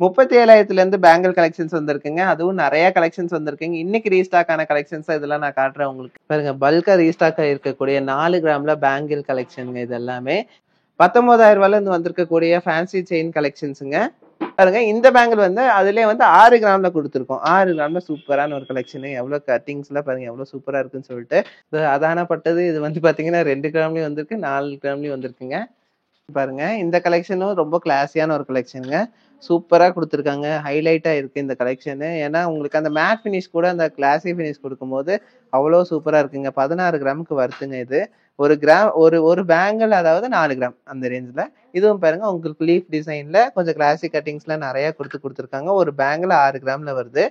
37,000 இருந்து bangle collections வந்திருக்குங்க. அதுவும் நிறைய கலெக்ஷன்ஸ் வந்திருக்குங்க. இன்னைக்கு ரீஸ்டாக் ஆன கலெக்ஷன்ஸ் இதெல்லாம் நான் காட்டுறேன் உங்களுக்கு. பாருங்க, பல்கா ரீஸ்டாக் இருக்கக்கூடிய 4 கிராம்ல பேங்கிள் கலெக்ஷனுங்க. இது எல்லாமே 19,000 இருந்து வந்திருக்கக்கூடிய ஃபேன்சி செயின் கலெக்ஷன்ஸுங்க. பாருங்க, இந்த பேங்கிள் வந்து அதுலயே வந்து 6 கிராம்ல கொடுத்துருக்கோம். 6 கிராம்ல சூப்பரான ஒரு கலெக்ஷன். எவ்வளவு கட்டிங்ஸ்ல பாருங்க, எவ்வளவு சூப்பரா இருக்குன்னு சொல்லிட்டு. அதானப்பட்டது இது வந்து பாத்தீங்கன்னா 2 கிராம்லயும் வந்திருக்கு, 4 கிராம்லயும் வந்திருக்குங்க. பாருங்க, இந்த கலெக்ஷனும் ரொம்ப கிளாஸியான ஒரு கலெக்ஷனுங்க. சூப்பரா கொடுத்துருக்காங்க. ஹைலைட்டா இருக்கு இந்த கலெக்ஷன். ஏன்னா உங்களுக்கு அந்த மேட் பினிஷ் கூட அந்த கிளாஸி பினிஷ் கொடுக்கும்போது அவ்வளோ சூப்பரா இருக்குங்க. 16 கிராமுக்கு வருதுங்க இது. ஒரு கிராம் ஒரு பேங்கிள், அதாவது 4 கிராம் அந்த ரேஞ்சில். இதுவும் பாருங்க, உங்களுக்கு லீஃப் டிசைன்ல கொஞ்சம் கிளாசிக் கட்டிங்ஸ்ல நிறைய கொடுத்துருக்காங்க. ஒரு பேங்கிள் 6 கிராம்ல வருது.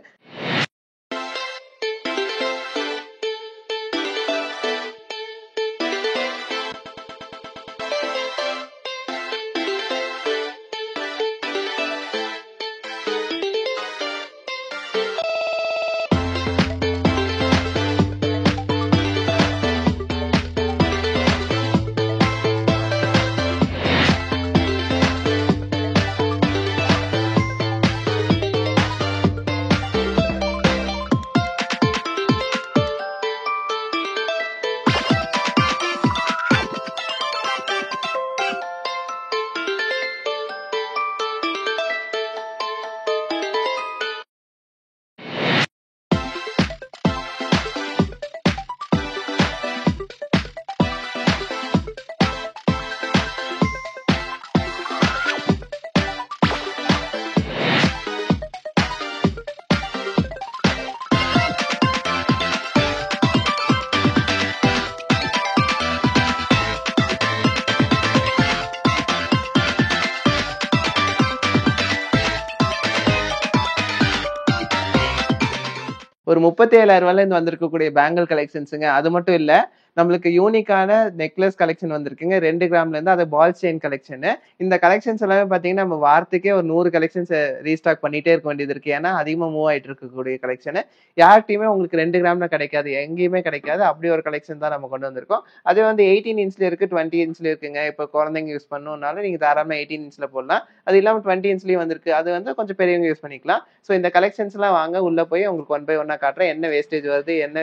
ஒரு 37,000 இருந்து வந்திருக்கக்கூடிய பேங்கிள் கலெக்ஷன்ஸுங்க. அது மட்டும் இல்ல, நம்மளுக்கு யூனிக்கான நெக்லஸ் கலெக்ஷன் வந்திருக்குங்க. 2 கிராம்ல இருந்து. அது பால் செயின் கலெக்ஷன். இந்த கலெக்ஷன்ஸ் எல்லாமே பாத்தீங்கன்னா நம்ம வாரத்துக்கே ஒரு 100 கலெக்ஷன்ஸ் ரீஸ்டாக் பண்ணிட்டே இருக்க வேண்டியது இருக்கு. ஏன்னா அதிகமா மூவ் ஆயிட்டு இருக்கக்கூடிய கலெக்ஷன். யார்கிட்டயுமே உங்களுக்கு 2 கிராம்ல கிடைக்காது, எங்கேயுமே கிடைக்காது. அப்படி ஒரு கலெக்ஷன் தான் நம்ம கொண்டு வந்திருக்கோம். அது வந்து 18 இன்ச்ல இருக்கு, 20 இன்ச்ல இருக்குங்க. இப்போ குழந்தைங்க யூஸ் பண்ணணும்னாலும் நீங்க தாராளமா 18 இன்ச்ல போடலாம். அது இல்லாம 20 இன்ச்லயும் வந்திருக்கு. அது வந்து கொஞ்சம் பெரியவங்க யூஸ் பண்ணிக்கலாம். ஸோ இந்த கலெக்ஷன்ஸ் எல்லாம் வாங்க, உள்ள போய் உங்களுக்கு 1 பை 1 காட்டுறேன். என்ன வேஸ்டேஜ் வருது, என்ன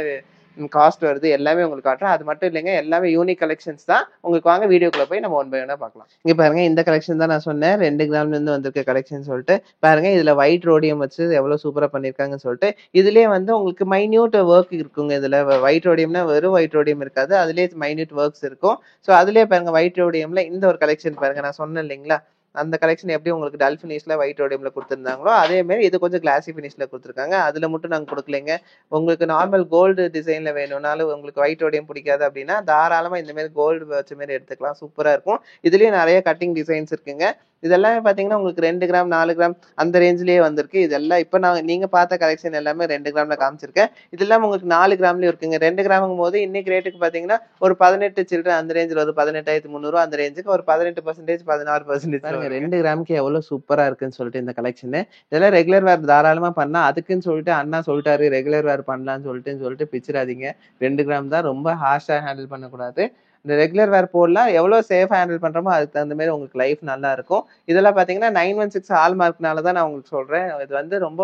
காஸ்ட் வருது, எல்லாமே உங்களுக்கு காட்டுறேன். அது மட்டும் இல்லைங்க, எல்லாமே யூனிக் கலெக்ஷன்ஸ் தான். உங்களுக்கு வாங்க, வீடியோக்குள்ள போய் நம்ம 1 பை 1 பார்க்கலாம். இங்க பாருங்க, இந்த கலெக்ஷன் தான் நான் சொன்னேன் 2 கிராம்ல இருந்து வந்திருக்க கலெக்ஷன் சொல்லிட்டு. பாருங்க, இதுல ஒயிட் ரோடியம் வச்சு எவ்வளவு சூப்பரா பண்ணிருக்காங்கன்னு சொல்லிட்டு. இதுலயே வந்து உங்களுக்கு மைன்யூட் ஒர்க் இருக்குங்க. இதுல ஒயிட் ரோடியம்னா வெறும் ஒயிட் ரோடியம் இருக்காது, அதுலயே மைன்யூட் ஒர்க்ஸ் இருக்கும். ஸோ அதுலயே பாருங்க, ஒயிட் ரோடியம்ல இந்த ஒரு கலெக்ஷன் பாருங்க, நான் சொன்னேன் இல்லைங்களா, அந்த கலெக்ஷன் எப்படி உங்களுக்கு டல் ஃபினிஷ்ல ஒயிட் ரோடியம்ல கொடுத்துருந்தாங்களோ அதே மாதிரி இது கொஞ்சம் கிளாசி ஃபினிஷ்ல கொடுத்துருக்காங்க. அதுல மட்டும் நாங்க கொடுக்கலைங்க. உங்களுக்கு நார்மல் கோல்டு டிசைன்ல வேணும்னாலும், உங்களுக்கு ஒயிட் ரோடியம் பிடிக்காது அப்படின்னா தாராளமா இந்த மாதிரி கோல்டு வச்ச மாதிரி எடுத்துக்கலாம். சூப்பரா இருக்கும். இதுலயே நிறைய கட்டிங் டிசைன்ஸ் இருக்குங்க. இதெல்லாமே பாத்தீங்கன்னா உங்களுக்கு 2 கிராம் 4 கிராம் அந்த ரேஞ்சிலேயே வந்திருக்கு. இதெல்லாம் இப்ப நீங்க பார்த்த கலெக்ஷன் எல்லாமே 2 கிராம்ல காமிச்சிருக்கேன். இது இல்லாம உங்களுக்கு 4 கிராம்லயும் இருக்குங்க. 2 கிராமுங்கும் போது இன்னைக்கு ரேட்டுக்கு பாத்தீங்கன்னா ஒரு 18 சில்லற அந்த ரேஞ்சில் ஒரு 18,300 அந்த ரேஞ்சுக்கு ஒரு 18%, 16%. 2 கிராமுக்கு எவ்வளவு சூப்பரா இருக்குன்னு சொல்லிட்டு இந்த கலெக்ஷன். இதெல்லாம் ரெகுலர் வேர் தாராளமா பண்ணா. அதுக்குன்னு சொல்லிட்டு அண்ணா சொல்லிட்டாரு ரெகுலர் வேர் பண்ணலாம்னு சொல்லிட்டு பிச்சிடாதீங்க. 2 கிராம் தான், ரொம்ப ஹார்ஷா ஹேண்டில் பண்ணக்கூடாது. இந்த ரெகுலர் வேர் போடலாம். எவ்வளவு சேஃபா ஹேண்டில் பண்றோமோ அதுக்கு தகுந்த மாதிரி உங்களுக்கு லைஃப் நல்லா இருக்கும். இதெல்லாம் பாத்தீங்கன்னா 916 ஹால்மார்க்னால தான் நான் உங்களுக்கு சொல்றேன். இது வந்து ரொம்ப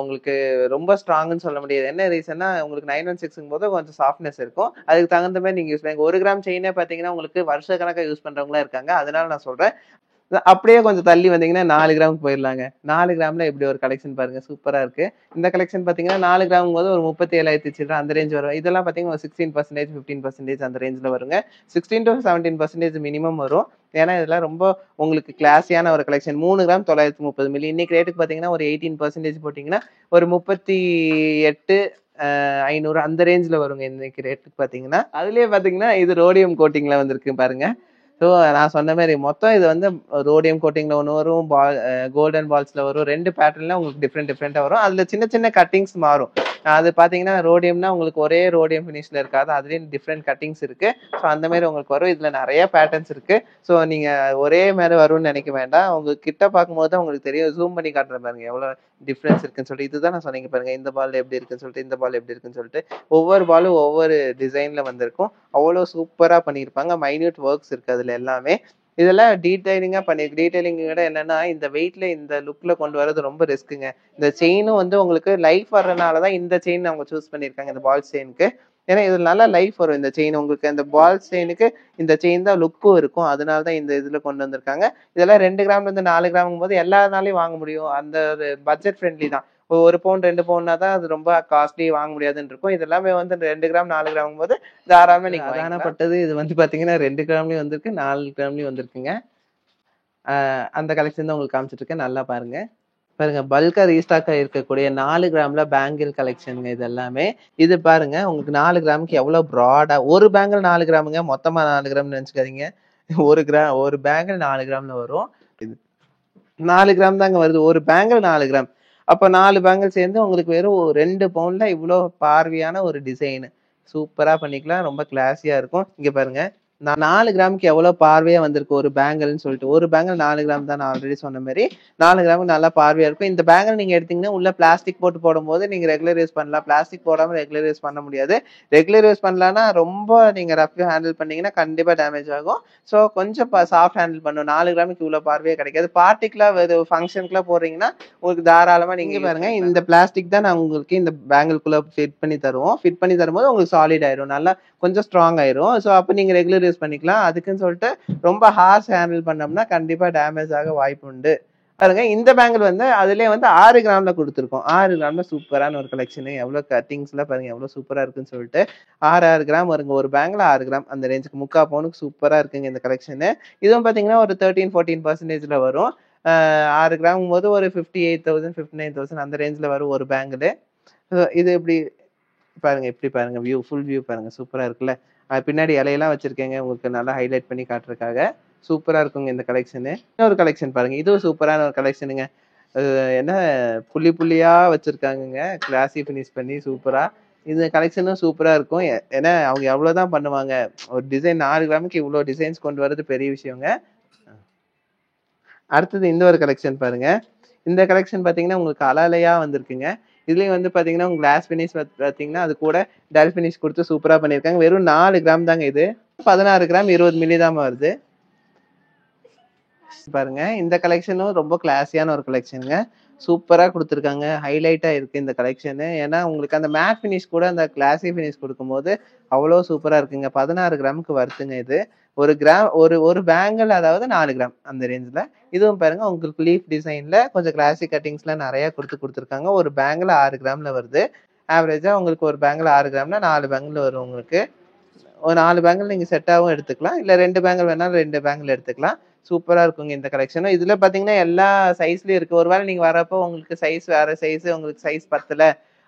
உங்களுக்கு ரொம்ப ஸ்ட்ராங்னு சொல்ல முடியாது. என்ன ரீசன்னா, உங்களுக்கு 916 போது கொஞ்சம் சாஃப்ட்னஸ் இருக்கும். அதுக்கு தகுந்த மாதிரி நீங்க யூஸ் பண்ணுங்க. 1 கிராம் செயினே பாத்தீங்கன்னா உங்களுக்கு வருஷ கணக்கா யூஸ் பண்றவங்களா இருக்காங்க. அதனால நான் சொல்றேன். அப்படியே கொஞ்சம் தள்ளி வந்தீங்கன்னா 4 கிராமுக்கு போயிடலாங்க. 4 கிராம்ல இப்படி ஒரு கலெக்ஷன் பாருங்க, சூப்பரா இருக்கு. இந்த கலெக்ஷன் பாத்தீங்கன்னா 4 கிராம் போது ஒரு 37,000 சில்லற அந்த ரேஞ்ச் வரும். இதெல்லாம் பாத்தீங்கன்னா 16%, 15% அந்த ரேஞ்சில் வருங்க. 16 to 17% மினிமம் வரும். ஏன்னா இதெல்லாம் ரொம்ப உங்களுக்கு கிளாஸியான ஒரு கலெக்ஷன். 3 gram 930 milli. இன்னைக்கு ரேட்டுக்கு பாத்தீங்கன்னா ஒரு 18% போட்டீங்கன்னா ஒரு 38,500 அந்த ரேஞ்சில் வருங்க இன்னைக்கு ரேட்டுக்கு பாத்தீங்கன்னா. அதுலயே பாத்தீங்கன்னா இது ரோடியம் கோட்டிங்ல வந்திருக்கு பாருங்க. ஸோ நான் சொன்ன மாதிரி மொத்தம் இது வந்து ரோடியம் கோட்டிங்ல ஒன்று வரும், கோல்டன் பால்ஸ்ல வரும். 2 பேட்டர்ன்ல உங்களுக்கு டிஃப்ரெண்டா வரும். அதுல சின்ன சின்ன கட்டிங்ஸ் மாறும். அது பாத்தீங்கன்னா ரோடியம்னா உங்களுக்கு ஒரே ரோடியம் ஃபினிஷ்ல இருக்காது, அதுலயும் டிஃப்ரெண்ட் கட்டிங்ஸ் இருக்கு. ஸோ அந்த மாதிரி உங்களுக்கு வரும். இதுல நிறைய பேட்டர்ன்ஸ் இருக்கு. ஸோ நீங்க ஒரே மாதிரி வரும்னு நினைக்க வேண்டாம். உங்க கிட்ட பார்க்கும்போது தான் உங்களுக்கு தெரியும். ஜூம் பண்ணி காட்டுற பாருங்க எவ்வளவு டிஃப்ரென்ஸ் இருக்குன்னு சொல்லிட்டு. இதுதான் நான் சொன்னீங்க பாருங்க, இந்த பால் எப்படி இருக்குன்னு சொல்லிட்டு, இந்த பால் எப்படி இருக்குன்னு சொல்லிட்டு. ஒவ்வொரு பாலும் ஒவ்வொரு டிசைன்ல வந்திருக்கும். அவ்வளவு சூப்பரா பண்ணியிருப்பாங்க. மைன்யூட் ஒர்க்ஸ் இருக்கு அதுல எல்லாமே. இதெல்லாம் டீடைலிங்கா டீடைலிங் விட என்னன்னா இந்த வெயிட்ல இந்த லுக்ல கொண்டு வரது ரொம்ப ரிஸ்க்குங்க. இந்த செயினும் வந்து உங்களுக்கு லைஃப் வர்றதுனாலதான் இந்த செயின் அவங்க சூஸ் பண்ணிருக்காங்க இந்த பால் செயினுக்கு. ஏன்னா இது நல்லா லைஃப் வரும் இந்த செயின் உங்களுக்கு. அந்த பால் செயினுக்கு இந்த செயின் தான் லுக்கும் இருக்கும். அதனாலதான் இந்த இதுல கொண்டு வந்திருக்காங்க. இதெல்லாம் 2 கிராம்ல இருந்து 4 கிராம் போது எல்லாருனாலையும் வாங்க முடியும். அந்த ஒரு பட்ஜெட் ஃப்ரெண்ட்லி தான். 1 பவுன் 2 பவுன்னா தான் அது ரொம்ப காஸ்ட்லி வாங்க முடியாதுன்னு இருக்கும். இது எல்லாமே வந்து 2 கிராம் 4 கிராம் போது தாராளமா நீங்க அதானப்பட்டது. இது வந்து பாத்தீங்கன்னா 2 கிராம்லயும் வந்திருக்கு, 4 கிராம்லயும் வந்திருக்குங்க. அந்த கலெக்ஷன் தான் உங்களுக்கு காமிச்சிட்டு இருக்கேன். நல்லா பாருங்க. பாருங்க பல்கா ரீஸ்டாக் இருக்கக்கூடிய 4 கிராம்ல பேங்கிள் கலெக்ஷனுங்க இது எல்லாமே. இது பாருங்க உங்களுக்கு 4 கிராமுக்கு எவ்வளவு ப்ராடா ஒரு பேங்கிள் 4 கிராமுங்க, மொத்தமா 4 கிராம் நினைச்சுக்காதீங்க. ஒரு பேங்கிள் 4 கிராம்ல வரும். இது 4 கிராம் தாங்க வருது. ஒரு பேங்கிள் 4 கிராம். அப்ப 4 பேங்கிள் சேர்ந்து உங்களுக்கு வெறும் 2 பவுன்ல இவ்வளவு பார்வையான ஒரு டிசைன் சூப்பரா பண்ணிக்கலாம். ரொம்ப கிளாஸியா இருக்கும். இங்க பாருங்க 4 கிராமுக்கு எவ்வளவு பார்வையா வந்திருக்கு ஒரு பேங்கிள்னு சொல்லிட்டு. ஒரு பேங்கிள் 4 கிராம் தான் நான் ஆல்ரெடி சொன்ன மாதிரி. 4 கிராமுக்கு நல்லா பார்வையா இருக்கும். இந்த பேங்கிள் நீங்க எடுத்தீங்கன்னா உள்ள பிளாஸ்டிக் போட்டு போடும்போது நீங்க ரெகுலர் யூஸ் பண்ணலாம். பிளாஸ்டிக் போடாம ரெகுலர் யூஸ் பண்ண முடியாது. ரெகுலர் யூஸ் பண்ணலாம்னா ரொம்ப நீங்க ரஃப்லி ஹேண்டில் பண்ணீங்கன்னா கண்டிப்பா டேமேஜ் ஆகும். ஸோ கொஞ்சம் சாஃப்ட் ஹேண்டில் பண்ணும். 4 கிராமுக்கு இவ்வளவு பார்வையே கிடைக்காது. பார்ட்டிக்குலாம் ஃபங்க்ஷனுக்குலாம் போடுறீங்கன்னா உங்களுக்கு தாராளமா நீங்க பாருங்க. இந்த பிளாஸ்டிக் தான் நான் உங்களுக்கு இந்த பேங்கிள்குள்ள ஃபிட் பண்ணி தருவோம். ஃபிட் பண்ணி தரும்போது உங்களுக்கு சாலிட் ஆயிரும். நல்லா கொஞ்சம் ஸ்ட்ராங் ஆயிரும். ஸோ அப்போ நீங்க ரெகுலர் யூஸ் பண்ணிக்கலாம். அதுக்குன்னு சொல்லிட்டு ரொம்ப ஹார்ஷ் ஹேண்டில் பண்ணோம்னா கண்டிப்பா டேமேஜ் ஆக வாய்ப்பு உண்டு. பாருங்க இந்த பேங்கிள் வந்து அதுலயே வந்து 6 கிராம்ல கொடுத்துருக்கோம். 6 கிராம்ல சூப்பரான ஒரு கலெக்ஷன். எவ்வளவு கட்டிங்ஸ்ல பாருங்க எவ்வளவு சூப்பரா இருக்குன்னு சொல்லிட்டு 6 கிராம் வருங்க. ஒரு பேங்கிள் 6 கிராம் அந்த ரேஞ்சுக்கு 3/4 பவுனுக்கு சூப்பரா இருக்குங்க இந்த கலெக்ஷன். இதுவும் பாத்தீங்கன்னா ஒரு 13-14% வரும். 6 கிராம் போது ஒரு 58,000 59,000 அந்த ரேஞ்ச்ல வரும் ஒரு பேங்கிள். இது எப்படி பாருங்க, எப்படி பாருங்க வியூ, ஃபுல் வியூ பாருங்க சூப்பரா இருக்குல்ல. பின்னாடி இலையெல்லாம் வச்சிருக்கேங்க உங்களுக்கு நல்லா ஹைலைட் பண்ணி காட்டுறதுக்காக. சூப்பரா இருக்குங்க இந்த கலெக்ஷனு. இன்னொரு கலெக்ஷன் பாருங்க. இதுவும் சூப்பரான ஒரு கலெக்ஷனுங்க. என்ன புள்ளி புள்ளியா வச்சிருக்காங்கங்க. கிளாஸி ஃபினிஷ் பண்ணி சூப்பரா. இந்த கலெக்ஷனும் சூப்பரா இருக்கும். ஏன்னா அவங்க எவ்வளவுதான் பண்ணுவாங்க. ஒரு டிசைன் 4 கிராமுக்கு இவ்வளவு டிசைன்ஸ் கொண்டு வர்றது பெரிய விஷயங்க. அடுத்தது இந்த ஒரு கலெக்ஷன் பாருங்க. இந்த கலெக்ஷன் பாத்தீங்கன்னா உங்களுக்கு அலையா வந்திருக்குங்க. இதுலயும் வந்து பாத்தீங்கன்னா உங்க கிளாஸ் பினிஷ் பாத்தீங்கன்னா அது கூட டல் பினிஷ் கொடுத்து சூப்பரா பண்ணிருக்காங்க. வெறும் 4 கிராம் தாங்க இது. 16 கிராம் 20 மில்லி தான் வருது. பாருங்க இந்த கலெக்ஷனும் ரொம்ப கிளாஸியான ஒரு கலெக்ஷனுங்க. சூப்பரா கொடுத்துருக்காங்க. ஹைலைட்டா இருக்கு இந்த கலெக்ஷன். ஏன்னா உங்களுக்கு அந்த மேட் பினிஷ் கூட அந்த கிளாஸி பினிஷ் கொடுக்கும்போது அவ்வளவு சூப்பரா இருக்குங்க. 16 கிராமுக்கு வருதுங்க இது. ஒரு கிராம் ஒரு பேங்கிள் அதாவது 4 கிராம் அந்த ரேஞ்ச்ல. இதுவும் பாருங்க உங்களுக்கு லீஃப் டிசைன்ல கொஞ்சம் கிளாசிக் கட்டிங்ஸ்ல நிறைய கொடுத்துருக்காங்க. ஒரு பேங்கிள் 6 கிராம்ல வருது. ஆவரேஜா உங்களுக்கு ஒரு பேங்கிள் 6 கிராம்னா 4 பேங்கிள் வரும் உங்களுக்கு. ஒரு 4 பேங்கிள் நீங்க செட்டாவும் எடுத்துக்கலாம். இல்ல 2 பேங்கிள் வேணாலும் 2 பேங்கிள் எடுத்துக்கலாம். சூப்பரா இருக்குங்க இந்த கலெக்ஷன். இதுல பாத்தீங்கன்னா எல்லா சைஸ்லயும் இருக்கு. ஒருவேளை நீங்க வரப்போ உங்களுக்கு சைஸ் வேற சைஸ் உங்களுக்கு சைஸ் பத்தல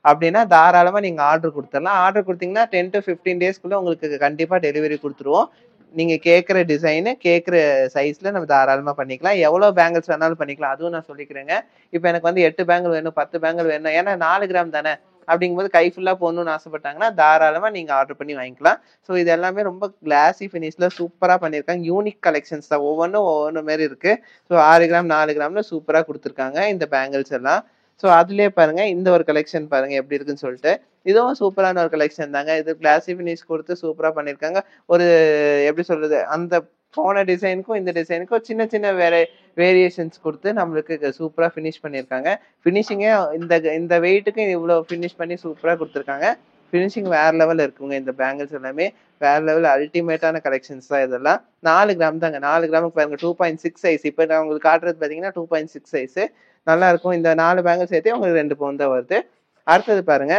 அப்படின்னா தாராளமா நீங்க ஆர்டர் கொடுத்துடலாம். ஆர்டர் கொடுத்தீங்கன்னா 10 to 15 டேஸ்க்குள்ள உங்களுக்கு கண்டிப்பா டெலிவரி கொடுத்துருவோம். நீங்க கேட்கிற டிசைனு கேட்கிற சைஸ்ல நம்ம தாராளமா பண்ணிக்கலாம். எவ்வளவு பேங்கிள்ஸ் வேணாலும் பண்ணிக்கலாம். அதுவும் நான் சொல்லிக்கிறேங்க. இப்ப எனக்கு வந்து 8 பேங்கிள் வேணும் 10 பேங்கிள் வேணும். ஏன்னா 4 கிராம் தானே அப்படிங்கும்போது கை ஃபுல்லா போடணும்னு ஆசைப்பட்டாங்கன்னா தாராளமா நீங்க ஆர்டர் பண்ணி வாங்கிக்கலாம். ஸோ இது எல்லாமே ரொம்ப கிளாஸி ஃபினிஷ்ல சூப்பரா பண்ணியிருக்காங்க. யூனிக் கலெக்ஷன்ஸ் தான். ஒவ்வொன்றும் ஒவ்வொன்று மாரி இருக்கு. ஸோ 6 கிராம் 4 கிராம்ல சூப்பரா கொடுத்துருக்காங்க இந்த பேங்கிள்ஸ் எல்லாம். ஸோ அதுலயே பாருங்க இந்த ஒரு கலெக்ஷன் பாருங்க எப்படி இருக்குன்னு சொல்லிட்டு. இதுவும் சூப்பரான ஒரு கலெக்ஷன் தாங்க. இது கிளாஸி ஃபினிஷ் கொடுத்து சூப்பரா பண்ணியிருக்காங்க. ஒரு எப்படி சொல்றது அந்த போன டிசைனுக்கும் இந்த டிசைனுக்கும் சின்ன சின்ன வேரியேஷன்ஸ் கொடுத்து நம்மளுக்கு சூப்பரா ஃபினிஷ் பண்ணியிருக்காங்க. ஃபினிஷிங்கே இந்த வெயிட்டுக்கு இவ்வளோ ஃபினிஷ் பண்ணி சூப்பரா கொடுத்துருக்காங்க. ஃபினிஷிங் வேற லெவல் இருக்குங்க. இந்த பேங்கிள்ஸ் எல்லாமே வேற லெவல் அல்டிமேட்டான கலெக்ஷன்ஸ் தான் இதெல்லாம். 4 கிராம் தாங்க. 4 கிராமுக்கு பாருங்க 2.6 சைஸ். இப்போ நான் உங்களுக்கு காட்டுறது பார்த்தீங்கன்னா 2.6 சைஸ் நல்லா இருக்கும். இந்த 4 பேங்கிள் சேர்த்தே உங்களுக்கு 2 பவுன் தான் வருது. அடுத்தது பாருங்க.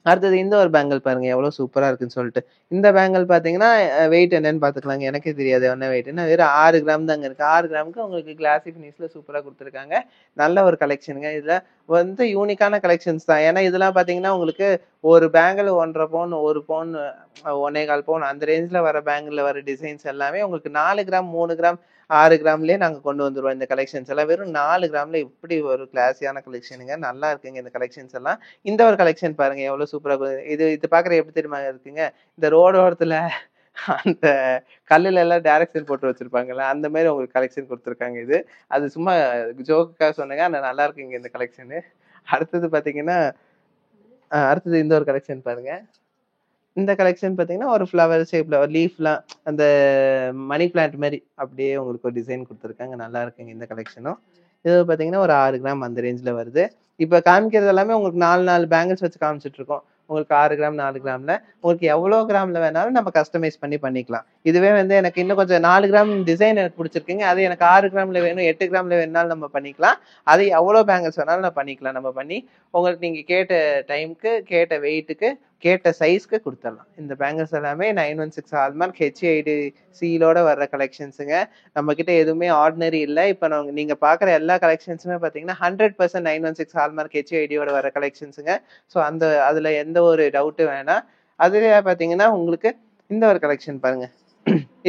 அடுத்தது இந்த ஒரு பேங்கிள் பாருங்க எவ்வளவு சூப்பரா இருக்குன்னு சொல்லிட்டு. இந்த பேங்கிள் பாத்தீங்கன்னா வெயிட் என்னன்னு பாத்துக்கலாங்க. எனக்கே தெரியாது என்ன வெயிட்னு. வெறும் 6 கிராம் தாங்க இருக்கு. 6 கிராமுக்கு உங்களுக்கு கிளாசி ஃபினிஷ்ல சூப்பரா கொடுத்துருக்காங்க. நல்ல ஒரு கலெக்ஷனுங்க. இதுல வந்து யூனிக்கான கலெக்ஷன்ஸ் தான். ஏன்னா இதெல்லாம் பாத்தீங்கன்னா உங்களுக்கு ஒரு பேங்கிள் 1.5 பவுன் 1 பவுன் 1.25 பவுன் அந்த ரேஞ்ச்ல வர பேங்கிள்ல வர டிசைன்ஸ் எல்லாமே உங்களுக்கு 4 கிராம் 3 கிராம் 6 கிராம்லயே நாங்க கொண்டு வந்துருவோம். இந்த கலெக்ஷன்ஸ் எல்லாம் வெறும் 4 கிராம்ல இப்படி ஒரு கிளாஸியான கலெக்ஷனுங்க. நல்லா இருக்குங்க இந்த கலெக்ஷன்ஸ் எல்லாம். இந்த ஒரு கலெக்ஷன் பாருங்க எவ்வளவு சூப்பரா இது பாக்குற எப்படி தெரியுமா இருக்குங்க. இந்த ரோடு ஓரத்துல அந்த கல்லுல எல்லாம் டைரக்ஷன் போட்டு வச்சிருப்பாங்கல்ல அந்த மாதிரி உங்களுக்கு கலெக்ஷன் கொடுத்துருக்காங்க. இது அது சும்மா ஜோக்குக்காக சொன்னேங்க. ஆனா நல்லா இருக்குங்க இந்த கலெக்ஷனு. அடுத்தது பாத்தீங்கன்னா அடுத்தது இந்த ஒரு கலெக்ஷன் பாருங்க. இந்த கலெக்ஷன் பார்த்தீங்கன்னா, ஒரு ஃப்ளவர் ஷேப்ல ஒரு லீஃப்லாம் அந்த மணி பிளான்ட் மாரி அப்படியே உங்களுக்கு ஒரு டிசைன் குடுத்துருக்காங்க. நல்லா இருக்குங்க இந்த கலெக்ஷனும். இது பார்த்தீங்கன்னா, ஒரு 6 கிராம் அந்த ரேஞ்ச்ல வருது. இப்ப காமிக்கிறது எல்லாமே உங்களுக்கு 4 பேங்கிள்ஸ் வச்சு காமிச்சுட்டு இருக்கோம். உங்களுக்கு 6 கிராம், 4 கிராம்ல. உங்களுக்கு எவ்வளோ கிராம்ல வேணாலும் நம்ம கஸ்டமைஸ் பண்ணிக்கலாம். இதுவே வந்து எனக்கு இன்னும் கொஞ்சம் 4 கிராம் டிசைன் எனக்கு புடிச்சிருக்குங்க. அது எனக்கு 6 கிராம்ல வேணும், 8 கிராம்ல வேணும்னாலும் நம்ம பண்ணிக்கலாம். அது எவ்வளோ பேங்கிள்ஸ் வேணாலும் நம்ம பண்ணிக்கலாம். நம்ம பண்ணி உங்களுக்கு நீங்க கேட்ட டைம்க்கு, கேட்ட வெயிட்டுக்கு, கேட்ட சைஸ்க்கு குடுத்துடலாம். இந்த பேங்கிள்ஸ் எல்லாமே 916 ஹால்மார்க் ஹெச்ஐடி சீலோட வர்ற கலெக்ஷன்ஸுங்க. நம்ம கிட்ட எதுவுமே ஆர்டினரி இல்ல. இப்ப நீங்க பார்க்குற எல்லா கலெக்ஷன்ஸுமே பார்த்தீங்கன்னா, 100% 916 ஹால்மார்க் ஹெச்ஐடியோட வர கலெக்ஷன்ஸுங்க. ஸோ அதுல எந்த ஒரு டவுட்டும் வேணாம். அதுலயே பார்த்தீங்கன்னா, உங்களுக்கு இந்த ஒரு கலெக்ஷன் பாருங்க.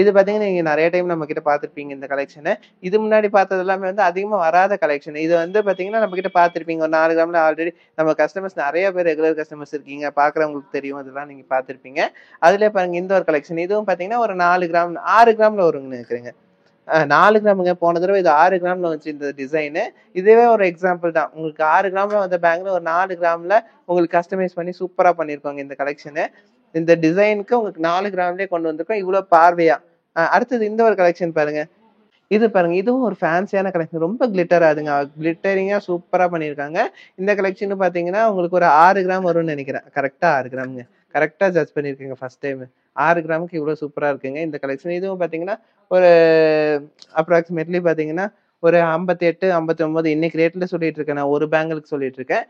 இது பார்த்தீங்கன்னா, நீங்க நெறைய டைம் நம்ம கிட்ட பார்த்திருப்பீங்க இந்த கலெக்ஷன. இது முன்னாடி பார்த்தது எல்லாமே வந்து அதிகமா வராத கலெக்ஷன். இது வந்து பார்த்தீங்கன்னா, நம்ம கிட்ட பார்த்திருப்பீங்க. ஒரு 4 கிராம்ல ஆல்ரெடி நம்ம கஸ்டமர்ஸ் நெறைய பேர் ரெகுலர் கஸ்டமர்ஸ் இருக்கீங்க. பார்க்குறவங்களுக்கு தெரியும். இதெல்லாம் நீங்க பார்த்திருப்பீங்க. அதிலயே பாருங்க இந்த ஒரு கலெக்ஷன். இதுவும் பார்த்தீங்கன்னா, ஒரு 4 கிராம் 6 கிராம்ல வரும்னு நெனைக்கிறேங்க. 4 கிராமுங்க. போன தடவ இது 6 கிராம்ல வந்துச்சு இந்த டிசைனு. இதுவே ஒரு எக்ஸாம்பிள் தான். உங்களுக்கு 6 கிராம்ல வந்த பேங்கில ஒரு 4 கிராம்ல உங்களுக்கு கஸ்டமைஸ் பண்ணி சூப்பரா பண்ணியிருக்கோங்க இந்த கலெக்ஷனு. இந்த டிசைனுக்கு உங்களுக்கு 4 கிராம்லயே கொண்டு வந்திருக்கோம். இவ்ளோ பார்வையா. அடுத்தது இந்த ஒரு கலெக்ஷன் பாருங்க. இது பாருங்க. இதுவும் ஒரு ஃபேன்சியான கலெக்ஷன். ரொம்ப கிளிட்டர் ஆகுதுங்க. கிளிட்டரிங்கா சூப்பரா பண்ணியிருக்காங்க. இந்த கலெக்ஷன் பார்த்தீங்கன்னா, உங்களுக்கு ஒரு 6 கிராம் வரும்னு நெனைக்கிறேன். கரெக்ட்டா 6 கிராம்ங்க. கரெக்ட்டா ஜட்ஜ் பண்ணியிருக்கீங்க ஃபர்ஸ்ட் டைமு. 6 கிராமுக்கு இவ்ளோ சூப்பரா இருக்குங்க இந்த கலெக்ஷன். இதுவும் பார்த்தீங்கன்னா, ஒரு அப்ராக்ஸிமேட்லி பார்த்தீங்கன்னா, ஒரு 58, 59 இன்னைக்கு ரேட்ல சொல்லிட்டு இருக்கேன். நான் ஒரு பேங்கிளுக்கு சொல்லிட்டு இருக்கேன்.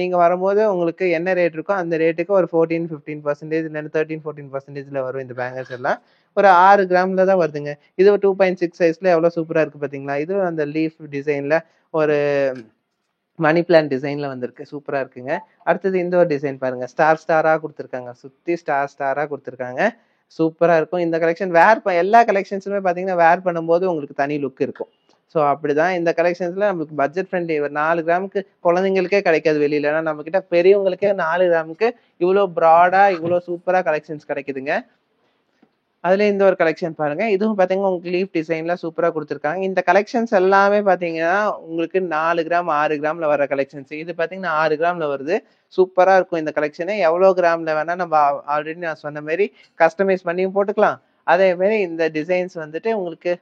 நீங்க வரும்போது உங்களுக்கு என்ன ரேட் இருக்கோ அந்த ரேட்டுக்கு ஒரு 14, 15% இல்லன்னா 13, 14%ல வரும் இந்த பேங்கிள்ஸ் எல்லாம். ஒரு 6 கிராம்ல தான் வருதுங்க. இது ஒரு 2.6 சைஸ்ல எவ்வளோ சூப்பரா இருக்கு பார்த்தீங்களா? இதுவும் அந்த லீஃப் டிசைன்ல ஒரு மணி பிளான்ட் டிசைன்ல வந்திருக்கு. சூப்பரா இருக்குங்க. அடுத்தது இந்த ஒரு டிசைன் பாருங்க. ஸ்டார் ஸ்டாரா குடுத்துருக்காங்க. சுத்தி ஸ்டார் ஸ்டாரா குடுத்துருக்காங்க. சூப்பரா இருக்கும். இந்த கலெக்ஷன் எல்லா கலெக்ஷன்ஸுமே பார்த்தீங்கன்னா, வேர் பண்ணும்போது உங்களுக்கு தனி லுக் இருக்கும். ஸோ அப்படிதான் இந்த கலெக்ஷன்ஸ்ல நமக்கு பட்ஜெட் ஃப்ரெண்ட்லி ஒரு 4 கிராமுக்கு குழந்தைங்களுக்கே கிடைக்காது வெளியில. ஏன்னா நம்மகிட்ட பெரியவங்களுக்கே 4 கிராமுக்கு இவ்ளோ ப்ராடா, இவ்ளோ சூப்பரா கலெக்ஷன்ஸ் கிடைக்குதுங்க. அதுல இந்த ஒரு கலெக்ஷன் பாருங்க. இதுவும் பார்த்தீங்கன்னா, உங்களுக்கு லீஃப் டிசைன்ல சூப்பரா குடுத்துருக்காங்க. இந்த கலெக்ஷன்ஸ் எல்லாமே பார்த்தீங்கன்னா, உங்களுக்கு 4 கிராம், 6 கிராம்ல வர கலெக்ஷன்ஸ். இது பார்த்தீங்கன்னா 6 கிராம்ல வருது. சூப்பரா இருக்கும் இந்த கலெக்ஷனு. எவ்வளோ கிராம்ல வேணா நம்ம ஆல்ரெடி நான் சொன்ன மாரி கஸ்டமைஸ் பண்ணியும் போட்டுக்கலாம். அதே மாரி இந்த டிசைன்ஸ் வந்துட்டு உங்களுக்கு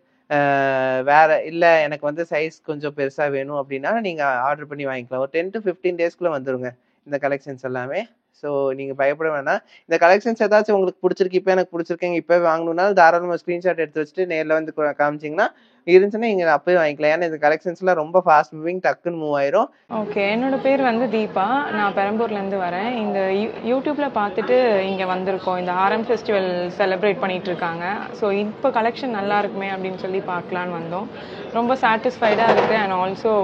வேற இல்ல எனக்கு வந்து சைஸ் கொஞ்சம் பெருசா வேணும் அப்டின்னா, நீங்க ஆர்டர் பண்ணி வாங்கிக்கலாம். ஒரு 10 டூ 15 டேஸ்க்குள்ள வந்துருங்க. இந்த கலெக்ஷன்ஸ் எல்லாமே. ஸோ நீங்க பயப்பட வேணாம். இந்த கலெக்ஷன்ஸ் ஏதாச்சும் உங்களுக்கு புடிச்சிருக்கு, இப்ப எனக்கு புடிச்சிருக்குங்க, இப்பவே வாங்கணும்னாலும் தாராளமா ஸ்கிரீன்ஷாட் எடுத்து வச்சுட்டு நேர்ல வந்து காமிச்சீங்கன்னா, இருந்துச்சுன்னா நீங்க அப்பவே வாங்கிக்கலாம். ஏன்னா இந்த கலெக்ஷன்ஸ்லாம் ரொம்ப ஃபாஸ்ட் மூவிங் டக்குன்னு மூவ் ஆயிரும். ஓகே. என்னோட பேர் வந்து தீபா. நான் பெரம்பூர்லேருந்து வரேன். இந்த யூடியூப்ல பார்த்துட்டு இங்க வந்திருக்கோம். இந்த ஆரம் ஃபெஸ்டிவல் செலிப்ரேட் பண்ணிட்டு இருக்காங்க. ஸோ இப்போ கலெக்ஷன் நல்லா இருக்குமே அப்படின்னு சொல்லி பார்க்கலான்னு வந்தோம். ரொம்ப சாட்டிஸ்ஃபைடாக இருக்குது. அண்ட் ஆல்சோ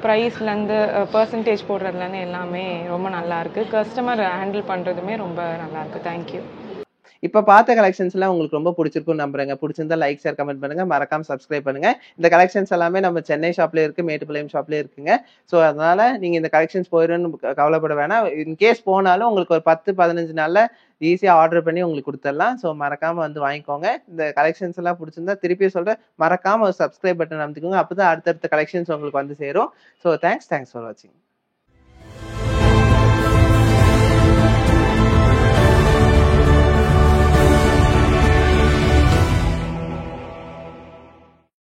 ப்ரைஸ்லேருந்து பர்சன்டேஜ் போடுறதுலேருந்து எல்லாமே ரொம்ப நல்லா இருக்கு. கஸ்டமர் ஹேண்டில் பண்ணுறதுமே ரொம்ப நல்லா இருக்கு. தேங்க்யூ. இப்ப பார்த்த கலெக்ஷன்ஸ்லாம் உங்களுக்கு ரொம்ப புடிச்சிருக்கும்னு நம்புறேங்க. புடிச்சிருந்தா லைக், ஷேர், கமெண்ட் பண்ணுங்க. மறக்காம சப்ஸ்கிரைப் பண்ணுங்க. இந்த கலெக்ஷன்ஸ் எல்லாமே நம்ம சென்னை ஷாப்லயும் இருக்கு, மேட்டுப்பாளையம் ஷாப்லயும் இருக்குங்க. ஸோ அதனால நீங்க இந்த கலெக்ஷன்ஸ் போயிரும்னு கவலைப்பட வேணாம். இன்கேஸ் போனாலும் உங்களுக்கு ஒரு 10, 15 நாள்ல ஈஸியா ஆர்டர் பண்ணி உங்களுக்கு குடுத்துடலாம். ஸோ மறக்காம வந்து வாங்கிக்கோங்க. இந்த கலெக்ஷன்ஸ் எல்லாம் புடிச்சிருந்தா திருப்பியும் சொல்றேன், மறக்காம ஒரு சப்ஸ்கிரைப் பட்டன் அமுத்திக்கோங்க. அப்பதான் அடுத்தடுத்த கலெக்ஷன்ஸ் உங்களுக்கு வந்து சேரும். ஸோ தேங்க்ஸ் ஃபார் வாட்சிங்.